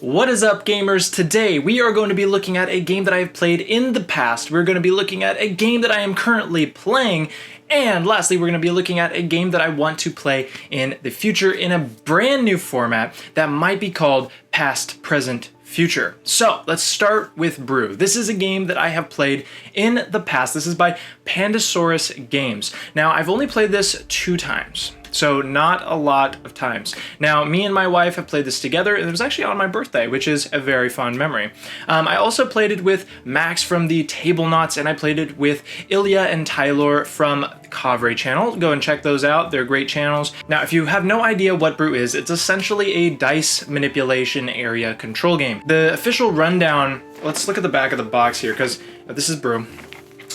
What is up, gamers? Today we are going to be looking at a game that I have played in the past. We're going to be looking at a game that I am currently playing. And lastly, we're going to be looking at a game that I want to play in the future in a brand new format that might be called Past, Present, Future. So let's start with Brew. This is a game that I have played in the past. This is by Pandasaurus Games. Now, I've only played this 2 times. So not a lot of times. Now, me and my wife have played this together, and it was actually on my birthday, which is a very fond memory. I also played it with Max from the Table Knots, and I played it with Ilya and Tylor from the Kavre channel. Go and check those out. They're great channels. Now, if you have no idea what Brew is, it's essentially a dice manipulation area control game. The official rundown, let's look at the back of the box here, because this is Brew.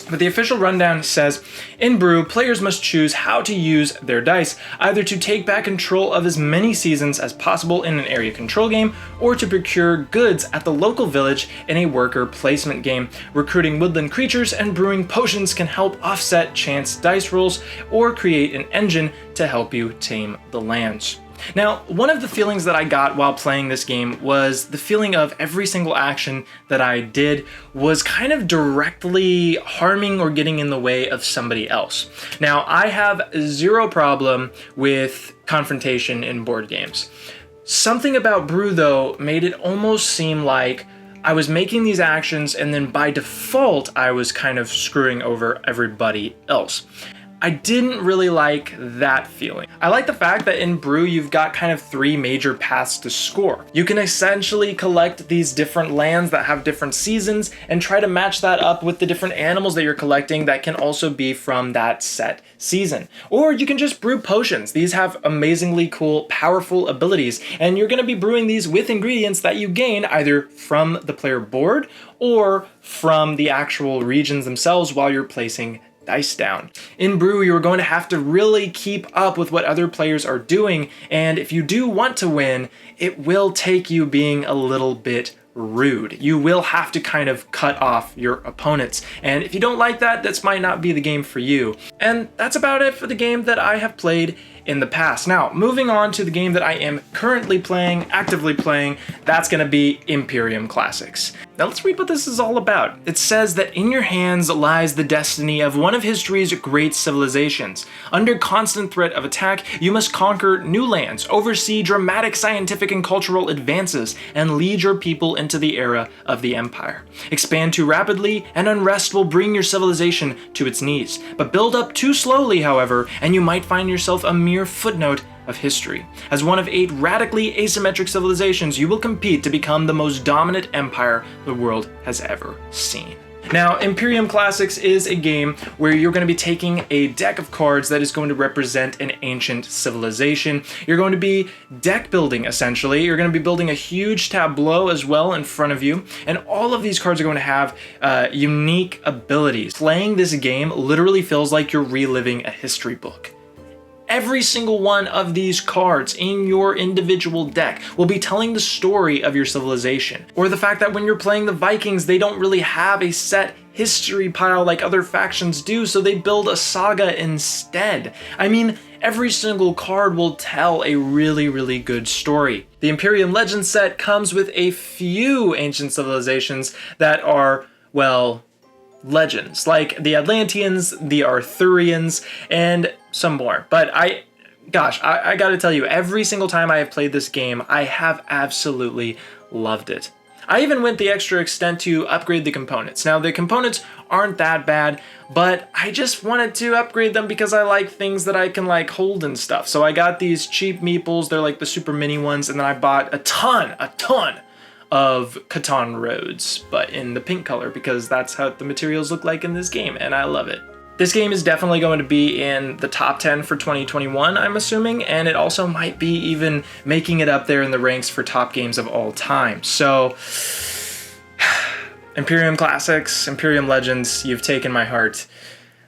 But the official rundown says, in Brew, players must choose how to use their dice, either to take back control of as many seasons as possible in an area control game, or to procure goods at the local village in a worker placement game. Recruiting woodland creatures and brewing potions can help offset chance dice rolls, or create an engine to help you tame the lands. Now, one of the feelings that I got while playing this game was the feeling of every single action that I did was kind of directly harming or getting in the way of somebody else. Now, I have zero problem with confrontation in board games. Something about Brew, though, made it almost seem like I was making these actions and then by default, I was kind of screwing over everybody else. I didn't really like that feeling. I like the fact that in Brew, you've got kind of 3 major paths to score. You can essentially collect these different lands that have different seasons and try to match that up with the different animals that you're collecting that can also be from that set season. Or you can just brew potions. These have amazingly cool, powerful abilities, and you're gonna be brewing these with ingredients that you gain either from the player board or from the actual regions themselves while you're placing dice down. In Brew, you're going to have to really keep up with what other players are doing, and if you do want to win, it will take you being a little bit rude. You will have to kind of cut off your opponents, and if you don't like that, this might not be the game for you. And that's about it for the game that I have played in the past. Now, moving on to the game that I am currently playing, actively playing, that's gonna be Imperium Classics. Now let's read what this is all about. It says that in your hands lies the destiny of one of history's great civilizations. Under constant threat of attack, you must conquer new lands, oversee dramatic scientific and cultural advances, and lead your people into the era of the Empire. Expand too rapidly, and unrest will bring your civilization to its knees. But build up too slowly, however, and you might find yourself a mere footnote of history. As one of 8 radically asymmetric civilizations, you will compete to become the most dominant empire the world has ever seen. Now, Imperium Classics is a game where you're going to be taking a deck of cards that is going to represent an ancient civilization. You're going to be deck building, essentially. You're going to be building a huge tableau as well in front of you, and all of these cards are going to have unique abilities. Playing this game literally feels like you're reliving a history book. Every single one of these cards in your individual deck will be telling the story of your civilization. Or the fact that when you're playing the Vikings, they don't really have a set history pile like other factions do, so they build a saga instead. I mean, every single card will tell a really, really good story. The Imperium Legends set comes with a few ancient civilizations that are, well, legends, like the Atlanteans, the Arthurians, and some more. But I gotta tell you, every single time I have played this game, I have absolutely loved it. I even went the extra extent to upgrade the components. Now, the components aren't that bad, but I just wanted to upgrade them because I like things that I can like hold and stuff. So I got these cheap meeples, they're like the super mini ones, and then I bought a ton of Catan roads, but in the pink color because that's how the materials look like in this game, and I love it. This game is definitely going to be in the top 10 for 2021, I'm assuming, and it also might be even making it up there in the ranks for top games of all time. So, Imperium Classics, Imperium Legends, you've taken my heart.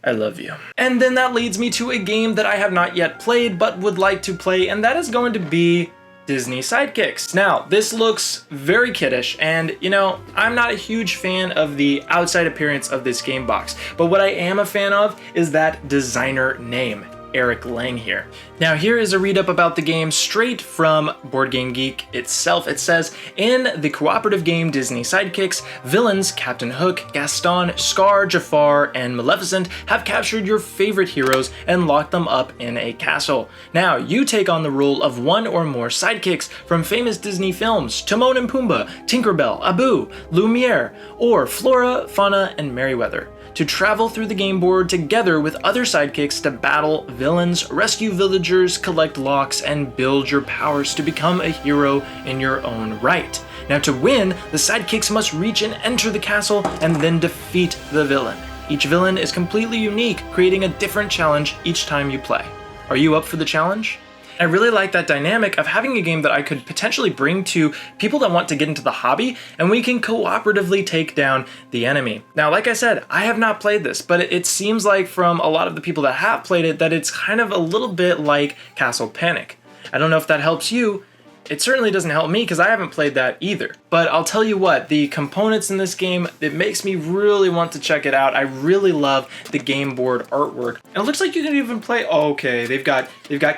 I love you. And then that leads me to a game that I have not yet played but would like to play, and that is going to be Disney Sidekicks. Now, this looks very kiddish, and you know, I'm not a huge fan of the outside appearance of this game box, but what I am a fan of is that designer name, Eric Lang here. Now here is a read up about the game straight from Board Game Geek itself. It says, in the cooperative game Disney Sidekicks, villains Captain Hook, Gaston, Scar, Jafar, and Maleficent have captured your favorite heroes and locked them up in a castle. Now you take on the role of one or more sidekicks from famous Disney films, Timon and Pumbaa, Tinkerbell, Abu, Lumiere, or Flora, Fauna, and Merryweather, to travel through the game board together with other sidekicks to battle villains, rescue villagers, collect locks, and build your powers to become a hero in your own right. Now to win, the sidekicks must reach and enter the castle and then defeat the villain. Each villain is completely unique, creating a different challenge each time you play. Are you up for the challenge? I really like that dynamic of having a game that I could potentially bring to people that want to get into the hobby, and we can cooperatively take down the enemy. Now, like I said, I have not played this, but it seems like from a lot of the people that have played it that it's kind of a little bit like Castle Panic. I don't know if that helps you. It certainly doesn't help me because I haven't played that either. But I'll tell you what, the components in this game, it makes me really want to check it out. I really love the game board artwork. And it looks like you can even play, okay, they've got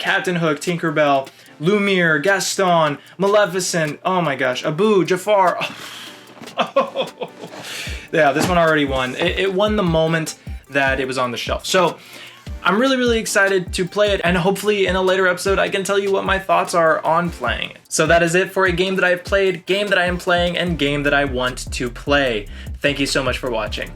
Captain Hook, Tinkerbell, Lumiere, Gaston, Maleficent, oh my gosh, Abu, Jafar. Oh. Yeah, this one already won. It won the moment that it was on the shelf. So I'm really excited to play it, and hopefully in a later episode I can tell you what my thoughts are on playing it. So that is it for a game that I have played, game that I am playing, and game that I want to play. Thank you so much for watching.